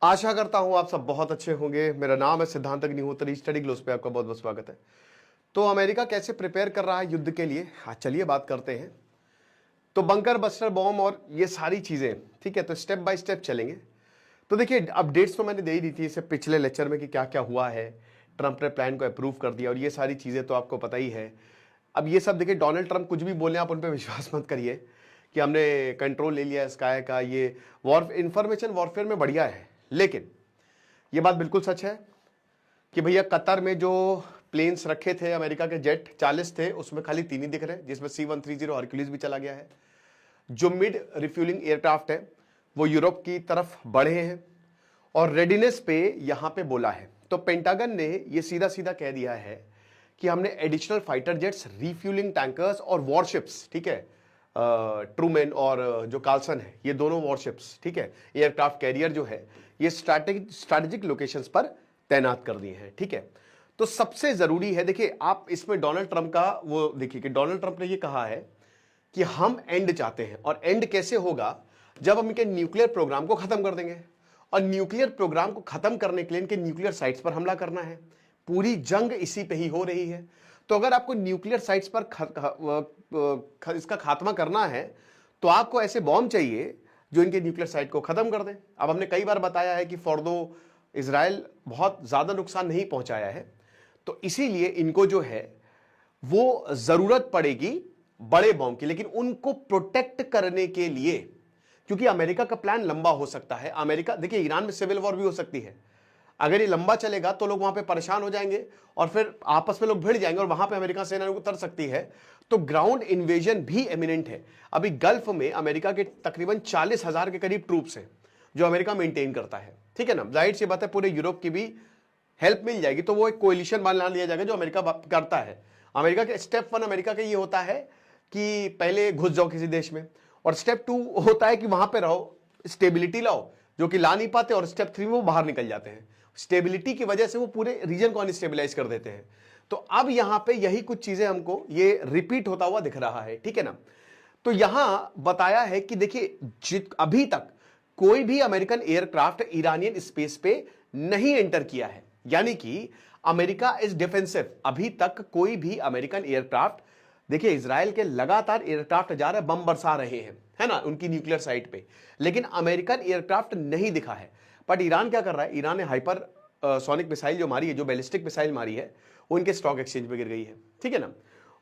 आशा करता हूं आप सब बहुत अच्छे होंगे। मेरा नाम है सिद्धांत अग्निहोत्री, स्टडी ग्लोस पे आपका बहुत बहुत स्वागत है। तो अमेरिका कैसे प्रिपेयर कर रहा है युद्ध के लिए, हाँ चलिए बात करते हैं। तो बंकर बस्टर बॉम्ब और ये सारी चीजें, ठीक है, तो स्टेप बाय स्टेप चलेंगे। तो देखिए अपडेट्स तो मैंने दे ही दी थी इससे पिछले लेक्चर में कि क्या क्या हुआ है। ट्रंप ने प्लान को अप्रूव कर दिया और ये सारी चीजें तो आपको पता ही है। अब ये सब देखिए, डोनाल्ड ट्रंप कुछ भी बोले आप उन पर विश्वास मत करिए कि हमने कंट्रोल ले लिया स्काई का। ये इंफॉर्मेशन वॉरफेयर में बढ़िया है, लेकिन ये बात बिल्कुल सच है कि भैया कतर में जो प्लेन्स रखे थे अमेरिका के, जेट 40 थे, उसमें खाली 3 ही दिख रहे हैं, जिसमें C-130 हरक्यूलिस भी चला गया है। जो मिड रिफ्यूलिंग एयरक्राफ्ट है वो यूरोप की तरफ बढ़े हैं और रेडीनेस पे यहां पे बोला है। तो पेंटागन ने ये सीधा सीधा कह दिया है कि हमने additional fighter jets, refuelling tankers और वॉरशिप्स, ठीक है, ट्रूमैन और जो कार्लसन है, ये दोनों वॉरशिप्स, ठीक है, एयरक्राफ्ट कैरियर जो है, ये स्ट्रैटेजिक लोकेशंस पर तैनात कर दिए हैं। ठीक है, तो सबसे जरूरी है, देखिए आप इसमें डोनाल्ड ट्रंप का वो देखिए कि डोनाल्ड ट्रंप ने ये कहा है कि हम एंड चाहते हैं, और एंड कैसे होगा जब हम इनके न्यूक्लियर प्रोग्राम को खत्म कर देंगे। और न्यूक्लियर प्रोग्राम को खत्म करने के लिए इनके न्यूक्लियर साइट्स पर हमला करना है। पूरी जंग इसी पे ही हो रही है। तो अगर आपको न्यूक्लियर साइट्स पर इसका खात्मा करना है तो आपको ऐसे बॉम्ब चाहिए जो इनके न्यूक्लियर साइट को खत्म कर दें। अब हमने कई बार बताया है कि फॉर्दो इजराइल बहुत ज्यादा नुकसान नहीं पहुंचाया है, तो इसीलिए इनको जो है वो जरूरत पड़ेगी बड़े बॉम्ब की, लेकिन उनको प्रोटेक्ट करने के लिए, क्योंकि अमेरिका का प्लान लंबा हो सकता है। अमेरिका देखिए, ईरान में सिविल वॉर भी हो सकती है। अगर ये लंबा चलेगा तो लोग वहां पे परेशान हो जाएंगे और फिर आपस में लोग भिड़ जाएंगे और वहां पे अमेरिका सेना उतर सकती है। तो ग्राउंड इन्वेजन भी इमिनेंट है। अभी गल्फ में अमेरिका के तकरीबन 40,000 के करीब ट्रूप्स हैं जो अमेरिका मेंटेन करता है। ठीक है ना, जाहिर सी बात है पूरे यूरोप की भी हेल्प मिल जाएगी, तो वो एक कोएलिशन बना लिया जाएगा जो अमेरिका करता है। अमेरिका के स्टेप 1 अमेरिका का ये होता है कि पहले घुस जाओ किसी देश में, और स्टेप 2 होता है कि वहां पे रहो, स्टेबिलिटी लाओ, जो कि ला नहीं पाते, और स्टेप 3 में वो बाहर निकल जाते हैं। स्टेबिलिटी की वजह से वो पूरे रीजन को अनस्टेबिलाइज कर देते हैं। तो अब यहां पे यही कुछ चीजें हमको ये रिपीट होता हुआ दिख रहा है। ठीक है ना, तो यहां बताया है कि देखिए अभी तक कोई भी अमेरिकन एयरक्राफ्ट ईरानियन स्पेस पे नहीं एंटर किया है, यानी कि अमेरिका इज डिफेंसिव। अभी तक कोई भी अमेरिकन एयरक्राफ्ट, देखिए इजराइल के लगातार एयरक्राफ्ट जा रहे हैं, बम बरसा रहे हैं, है ना, उनकी न्यूक्लियर साइट पे, लेकिन अमेरिकन एयरक्राफ्ट नहीं दिखा है। बट ईरान क्या कर रहा है, ईरान ने हाइपर सोनिक मिसाइल जो मारी है, जो बैलिस्टिक मिसाइल मारी है, वो इनके स्टॉक एक्सचेंज पे गिर गई है। ठीक है ना,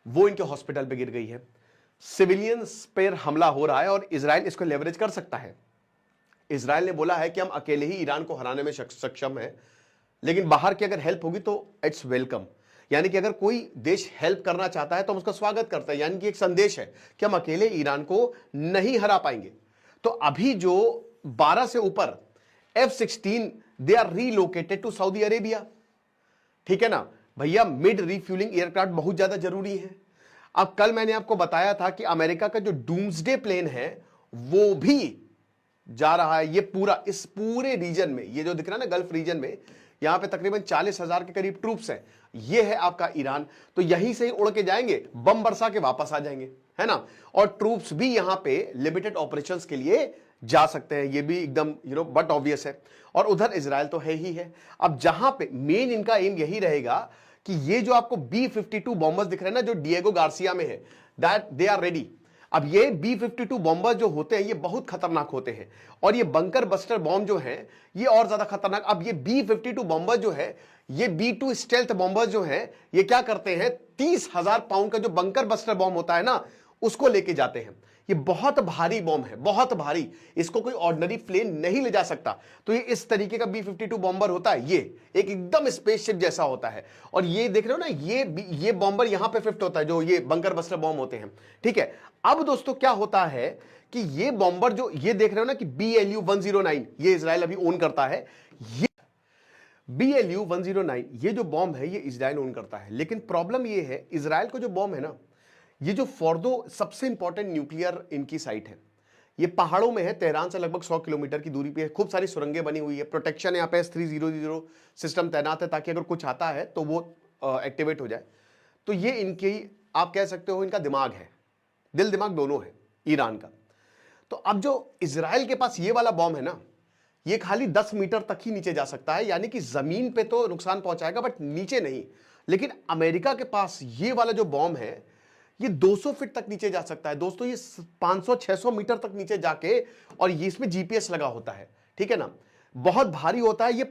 वो इनके हॉस्पिटल पे गिर गई है। सिविलियंस पर हमला हो रहा है और इजराइल इसको लेवरेज कर सकता है। इजराइल ने बोला है कि हम अकेले ही ईरान को हराने में सक्षम है, लेकिन बाहर की अगर हेल्प होगी तो इट्स वेलकम। यानी कि अगर कोई देश हेल्प करना चाहता है तो हम उसका स्वागत करते हैं। यानी कि एक संदेश है कि हम अकेले ईरान को नहीं हरा पाएंगे। तो अभी जो 12 से ऊपर F-16 they are relocated to Saudi Arabia. ठीक है ना भैया, मिड रिफ्यूलिंग एयरक्राफ्ट बहुत ज्यादा जरूरी है। अब कल मैंने आपको बताया था कि अमेरिका का जो डूम्सडे प्लेन है वो भी जा रहा है। ये पूरा, इस पूरे रीजन में, ये जो दिख रहा है ना गल्फ रीजन में, यहां पे तकरीबन 40,000 के करीब ट्रूप्स हैं। ये है आपका ईरान। तो यहीं से ही उड़ के जाएंगे, बम बरसा के वापस आ जाएंगे, है ना। और ट्रूप्स भी यहां पे लिमिटेड ऑपरेशंस के लिए जा सकते हैं, ये भी एकदम बट ऑब्वियस है। और उधर इजराइल तो है ही है। अब जहां पे मेन इनका एम यही रहेगा कि ये जो आपको B-52 बॉम्बर्स दिख रहे हैं ना, जो डिएगो गार्सिया में है, दैट दे आर रेडी। अब ये B-52 बॉम्बर जो होते हैं ये बहुत खतरनाक होते हैं, और ये बंकर बस्टर बॉम्ब जो हैं ये और ज्यादा खतरनाक। अब ये B-52 बॉम्बर जो है, ये B-2 स्टेल्थ बॉम्बर जो है, ये क्या करते हैं, 30,000 पाउंड का जो बंकर बस्टर बॉम्ब होता है ना, उसको लेके जाते हैं। ये बहुत भारी बॉम्ब है, बहुत भारी, इसको कोई ऑर्डिनरी प्लेन नहीं ले जा सकता। तो ये इस तरीके का B-52 बॉम्बर होता है, ये एक एकदम स्पेसशिप जैसा होता है। और ये देख रहे हो ना, ये बॉम्बर यहां पे फिट होता है, जो ये बंकर बस्टर बॉम्ब होते हैं। ठीक है, अब दोस्तों क्या होता है कि ये बॉम्बर जो ये देख रहे हो ना कि BLU-109, ये इजराइल अभी ओन करता है। ये BLU-109 ये जो बॉम्ब है ये इजराइल ओन करता है। लेकिन प्रॉब्लम ये है, इजराइल को जो बॉम्ब है ना, ये जो फॉर्दो सबसे इंपॉर्टेंट न्यूक्लियर इनकी साइट है, ये पहाड़ों में है, तेहरान से लगभग 100 किलोमीटर की दूरी पे है। खूब सारी सुरंगें बनी हुई है, प्रोटेक्शन यहाँ पे S-300 सिस्टम तैनात है, ताकि अगर कुछ आता है तो वो एक्टिवेट हो जाए। तो ये इनकी, आप कह सकते हो, इनका दिमाग है, दिल दिमाग दोनों है ईरान का। तो अब जो इजराइल के पास ये वाला बॉम्ब है ना, ये खाली 10 मीटर तक ही नीचे जा सकता है, यानी कि जमीन पे तो नुकसान पहुंचाएगा बट नीचे नहीं। लेकिन अमेरिका के पास ये वाला जो बॉम्ब है ये 200 फीट तक नीचे जा सकता है दोस्तों, ये 500-600 मीटर तक नीचे जाके, और ये इसमें जीपीएस लगा होता है, ठीक है ना। बहुत भारी होता है ये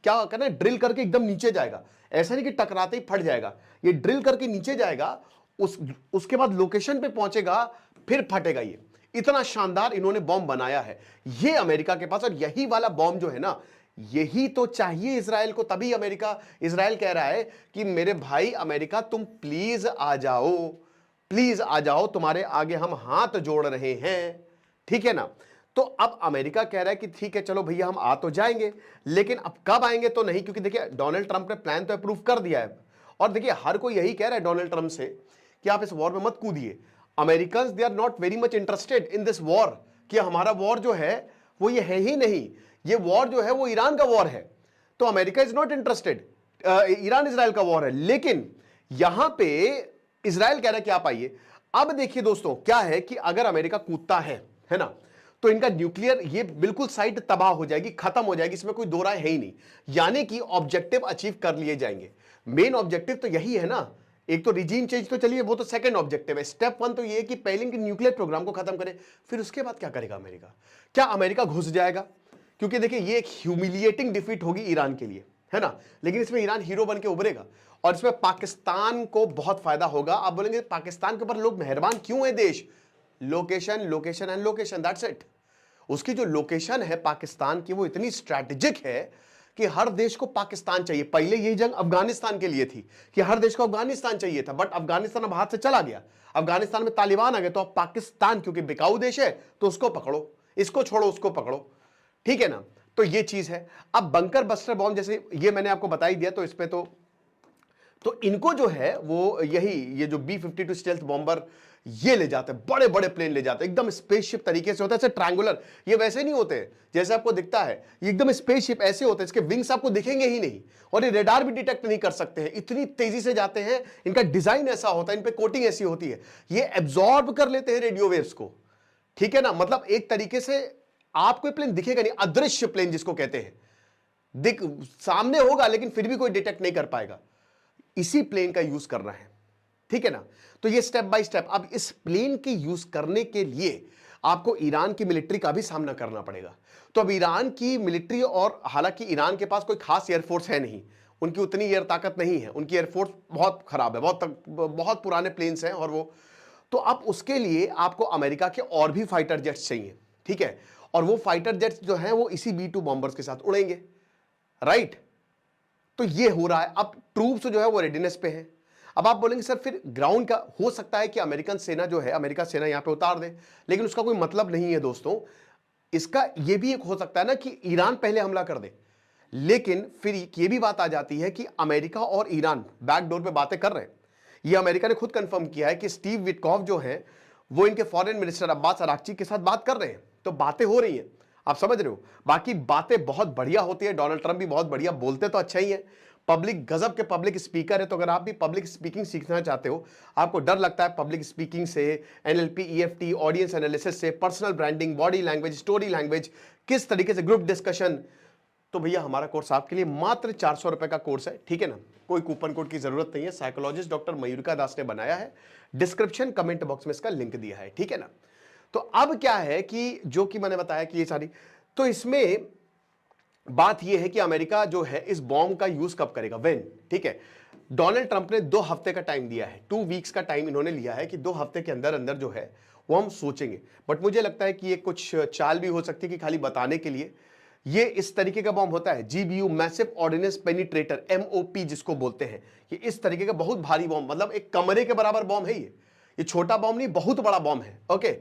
क्या करना है, ड्रिल करके एकदम नीचे जाएगा, ऐसा नहीं कि टकराते ही फट जाएगा, ये ड्रिल करके नीचे जाएगा, उसके बाद लोकेशन पे पहुंचेगा, फिर फटेगा। ये इतना शानदार इन्होंने बॉम्ब बनाया है ये अमेरिका के पास, और यही वाला बॉम्ब जो है ना, यही तो चाहिए इजराइल को। तभी इजराइल कह रहा है कि मेरे भाई अमेरिका तुम प्लीज आ जाओ, प्लीज आ जाओ, तुम्हारे आगे हम हाथ जोड़ रहे हैं, ठीक है ना। तो अब अमेरिका कह रहा है कि ठीक है चलो भैया हम आ तो जाएंगे, लेकिन अब कब आएंगे तो नहीं, क्योंकि देखिए डोनाल्ड ट्रंप ने प्लान तो अप्रूव कर दिया है। और देखिए हर कोई यही कह रहा है डोनाल्ड ट्रंप से कि आप इस वॉर में मत कूदिए। Americans they are not very much interested in this war, कि हमारा वॉर जो है वो ये है ही नहीं, ये वॉर जो है वो ईरान का वॉर है। तो America is not interested, Iran Israel का वॉर है। लेकिन यहां पे इजराइल कह रहा है कि आप आइए। अब देखिए दोस्तों क्या है कि अगर अमेरिका कूदता है ना, तो इनका न्यूक्लियर ये बिल्कुल साइट तबाह हो जाएगी, खत्म हो जाएगी, इसमें कोई दो राय है ही नहीं। यानी कि ऑब्जेक्टिव अचीव कर लिए जाएंगे। मेन ऑब्जेक्टिव तो यही है ना, एक तो रिजीम चेंज तो चलिए वो तो सेकंड ऑब्जेक्टिव है। स्टेप 1 तो ये है कि पहले इनके न्यूक्लियर प्रोग्राम को खत्म करें, फिर उसके बाद क्या करेगा अमेरिका? क्या अमेरिका घुस जाएगा? क्योंकि देखिए ये एक ह्यूमिलिएटिंग डिफीट होगी ईरान के लिए, है ना, लेकिन इसमें ईरान हीरो बन के उभरेगा और इसमें पाकिस्तान को बहुत फायदा होगा। आप बोलेंगे पाकिस्तान के ऊपर लोग मेहरबान क्यों है देश? Location, location and location, that's it. उसकी जो लोकेशन है पाकिस्तान की वो इतनी स्ट्रैटेजिक है कि हर देश को पाकिस्तान चाहिए। पहले यही जंग अफगानिस्तान के लिए थी कि हर देश को अफगानिस्तान चाहिए था, बट अफगानिस्तान अब हाथ से चला गया, अफगानिस्तान में तालिबान आ गए, तो अब पाकिस्तान क्योंकि बिकाऊ देश है तो उसको पकड़ो, इसको छोड़ो उसको पकड़ो, ठीक है ना। तो ये चीज है। अब बंकर बस्टर बॉम्ब जैसे ये मैंने आपको बता ही दिया, तो इस पे तो इनको जो है वो यही ये जो B-52 स्टेल्थ बॉम्बर ये ले जाते हैं, बड़े बड़े प्लेन ले जाते हैं, एकदम स्पेसशिप तरीके से होता है, ऐसे ट्रायंगुलर। ये वैसे नहीं होते जैसे आपको दिखता है, ये एकदम स्पेसशिप ऐसे होते हैं, इसके विंग्स आपको दिखेंगे ही नहीं, और ये रेडार भी डिटेक्ट नहीं कर सकते हैं, इतनी तेजी से जाते हैं। इनका डिजाइन ऐसा होता है, इन पे कोटिंग ऐसी होती है, ये एब्जॉर्ब कर लेते हैं रेडियो वेव्स को, ठीक है ना। मतलब एक तरीके से आपको ये प्लेन दिखेगा नहीं, अदृश्य प्लेन जिसको कहते हैं, दिख सामने होगा लेकिन फिर भी कोई डिटेक्ट नहीं कर पाएगा। इसी प्लेन का यूज करना है, ठीक है ना। तो ये स्टेप बाय स्टेप। अब इस प्लेन के यूज करने के लिए आपको ईरान की मिलिट्री का भी सामना करना पड़ेगा। तो अब ईरान की मिलिट्री, और हालांकि ईरान के पास कोई खास एयरफोर्स है नहीं, उनकी उतनी एयर ताकत नहीं है, उनकी एयरफोर्स बहुत खराब है, बहुत पुराने प्लेन्स हैं, और वो तो अब उसके लिए आपको अमेरिका के और भी फाइटर जेट्स चाहिए, ठीक है। और वो फाइटर जेट्स जो हैं वो इसी B-2 बॉम्बर्स के साथ उड़ेंगे, राइट। तो ये हो रहा है। अब ट्रूप्स जो है वो रेडीनेस पे है। अब आप बोलेंगे सर फिर ग्राउंड का हो सकता है कि अमेरिकन सेना जो है, अमेरिका सेना यहां पे उतार दे, लेकिन उसका कोई मतलब नहीं है दोस्तों। इसका ये भी एक हो सकता है ना कि ईरान पहले हमला कर दे, लेकिन फिर ये भी बात आ जाती है कि अमेरिका और ईरान बैकडोर पे बातें कर रहे हैं। ये अमेरिका ने खुद कंफर्म किया है कि स्टीव विटकॉफ जो है वो इनके फॉरेन मिनिस्टर अब्बास अराक्ची के साथ बात कर रहे हैं, तो बातें हो रही हैं, आप समझ रहे हो। बाकी बातें बहुत बढ़िया होती है, डोनाल्ड ट्रंप भी बहुत बढ़िया बोलते तो अच्छा ही है, पब्लिक गजब के पब्लिक स्पीकर है। तो अगर आप भी पब्लिक स्पीकिंग सीखना चाहते हो, आपको डर लगता है पब्लिक स्पीकिंग से, NLP, EFT, ऑडियंस एनालिसिस से, personal branding, body language, story language, किस तरीके से ग्रुप डिस्कशन, तो भैया हमारा कोर्स आपके लिए मात्र 400 रुपए का कोर्स है, ठीक है ना। कोई कूपन कोड की जरूरत नहीं है, साइकोलॉजिस्ट डॉक्टर मयूरिका दास ने बनाया है, डिस्क्रिप्शन कमेंट बॉक्स में इसका लिंक दिया है, ठीक है ना। तो अब क्या है कि जो कि मैंने बताया कि ये सारी, तो इसमें बात यह है कि अमेरिका जो है इस बॉम्ब का यूज कब करेगा, व्हेन, ठीक है। डोनाल्ड ट्रंप ने 2 हफ्ते का टाइम दिया है, 2 वीक्स का टाइम इन्होंने लिया है कि 2 हफ्ते के अंदर अंदर जो है वो हम सोचेंगे। बट मुझे लगता है कि ये कुछ चाल भी हो सकती है कि खाली बताने के लिए। ये इस तरीके का बॉम्ब होता है, GBU, massive ordnance penetrator, MOP जिसको बोलते हैं। ये इस तरीके का बहुत भारी बॉम्ब, मतलब एक कमरे के बराबर बॉम्ब है ये छोटा बॉम्ब नहीं, बहुत बड़ा बॉम्ब है, ओके।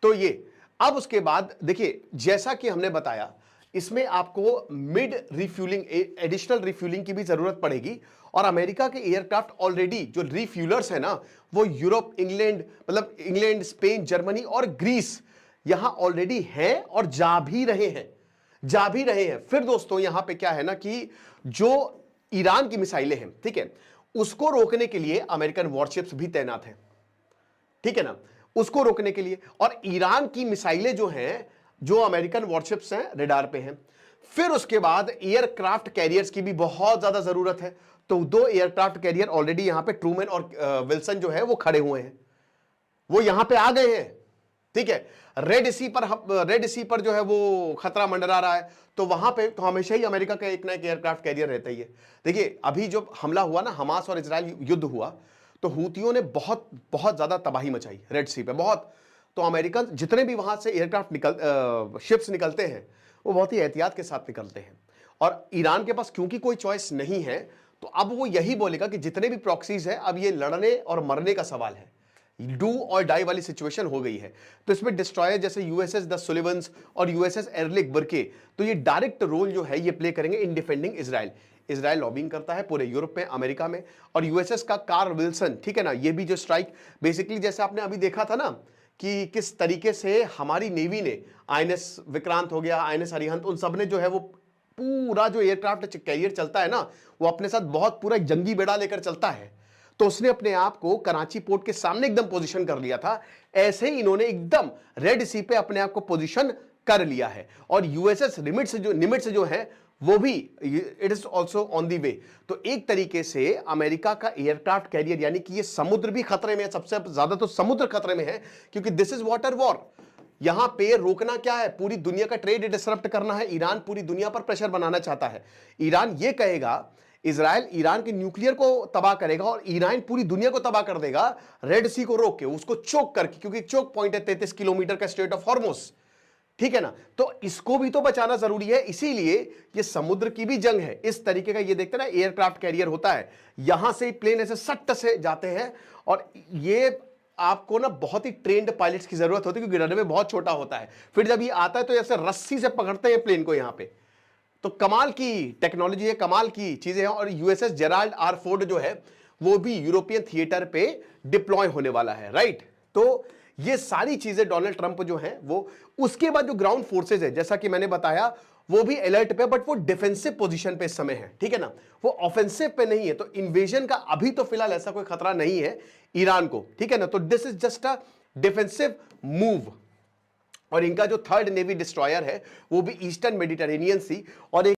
तो ये अब उसके बाद देखिए, जैसा कि हमने बताया, इसमें आपको मिड रिफ्यूलिंग, एडिशनल रिफ्यूलिंग की भी जरूरत पड़ेगी। और अमेरिका के एयरक्राफ्ट ऑलरेडी जो रिफ्यूलर्स है ना, वो यूरोप, इंग्लैंड, मतलब इंग्लैंड, स्पेन, जर्मनी और ग्रीस यहां ऑलरेडी हैं और जा भी रहे हैं। फिर दोस्तों यहां पे क्या है ना कि जो ईरान की मिसाइलें हैं, ठीक है, उसको रोकने के लिए अमेरिकन वॉरशिप्स भी तैनात हैं, ठीक है ना, उसको रोकने के लिए। और ईरान की मिसाइलें जो हैं जो अमेरिकन वॉरशिप्स हैं रेडार पे हैं। फिर उसके बाद एयरक्राफ्ट कैरियर्स की भी बहुत ज्यादा जरूरत है। तो 2 एयरक्राफ्ट कैरियर ऑलरेडी यहां पे ट्रूमैन और विल्सन जो है वो खड़े हुए हैं, वो यहां पे आ गए हैं। ठीक है, रेड सी पर जो है वो खतरा मंडरा रहा है, तो वहां पे तो हमेशा ही अमेरिका का एक ना एक एयरक्राफ्ट कैरियर रहता ही है। देखिए अभी जो हमला हुआ ना, हमास और इजराइल युद्ध हुआ, तो हूतियों ने बहुत बहुत ज्यादा तबाही मचाई रेड सी पे, बहुत। तो अमेरिकन जितने भी वहां से एयरक्राफ्ट शिप्स निकलते हैं वो बहुत ही एहतियात के साथ निकलते हैं। और ईरान के पास क्योंकि कोई चॉइस नहीं है, तो अब वो यही बोलेगा कि जितने भी प्रॉक्सीज हैं, अब ये लड़ने और मरने का सवाल है, डू और डाई वाली सिचुएशन हो गई है। तो इसमें डिस्ट्रॉयर जैसे यूएसएस द सुलिवन्स और यूएसएस एरलिक बर्के, तो ये डायरेक्ट रोल जो है ये प्ले करेंगे इन डिफेंडिंग इजराइल। इजराइल लॉबिंग करता है पूरे यूरोप में, अमेरिका में। और यूएसएस का कार्ल विल्सन, ठीक है ना, ये भी जो स्ट्राइक बेसिकली जैसे आपने अभी देखा था ना कि किस तरीके से हमारी नेवी ने, आईएनएस विक्रांत हो गया, आईएनएस अरिहंत, उन सब ने जो है वो पूरा जो एयरक्राफ्ट कैरियर चलता है ना, वो अपने साथ बहुत पूरा जंगी बेड़ा लेकर चलता है। तो उसने अपने आप को कराची पोर्ट के सामने एकदम पोजीशन कर लिया था। ऐसे ही इन्होंने एकदम रेड सी पे अपने आप को पोजीशन कर लिया है। और यूएसएस निमिट्स जो है वो भी it is also on the way. तो एक तरीके से अमेरिका का एयरक्राफ्ट कैरियर, यानी कि ये समुद्र भी खतरे में है, सबसे ज्यादा तो समुद्र खतरे में है, क्योंकि दिस इज वाटर वॉर। यहां पे रोकना क्या है, पूरी दुनिया का ट्रेड डिसरप्ट करना है। ईरान पूरी दुनिया पर प्रेशर बनाना चाहता है। ईरान ये कहेगा इजराइल ईरान के न्यूक्लियर को तबाह करेगा और ईरान पूरी दुनिया को तबाह कर देगा, रेड सी को रोक के, उसको चोक करके, क्योंकि चोक पॉइंट है 33 किलोमीटर का स्ट्रेट ऑफ हॉर्मुज, ठीक है ना। तो इसको भी तो बचाना जरूरी है, इसीलिए ये समुद्र की भी जंग है। इस तरीके का ये देखते हैं ना एयरक्राफ्ट कैरियर होता है, यहां से प्लेन ऐसे सट्ट से जाते हैं, और ये आपको ना बहुत ही ट्रेंड पायलट्स की जरूरत होती है, क्योंकि रनवे बहुत छोटा होता है। फिर जब ये आता है तो ऐसे रस्सी से पकड़ते हैं प्लेन को यहां पे। तो कमाल की टेक्नोलॉजी है, कमाल की चीजें हैं। और यूएसएस जेराल्ड आर फोर्ड जो है वो भी यूरोपियन थिएटर पे डिप्लॉय होने वाला है, राइट। तो ये सारी चीजें डोनाल्ड ट्रंप जो है वो, उसके बाद जो ग्राउंड फोर्सेज है जैसा कि मैंने बताया वो भी अलर्ट पे, बट वो डिफेंसिव पोजीशन पे इस समय है, ठीक है ना, वो ऑफेंसिव पे नहीं है। तो इन्वेजन का अभी तो फिलहाल ऐसा कोई खतरा नहीं है ईरान को, ठीक है ना। तो this is just a defensive move. और इनका जो 3rd नेवी डिस्ट्रॉयर है वो भी ईस्टर्न मेडिटेरेनियन सी, और एक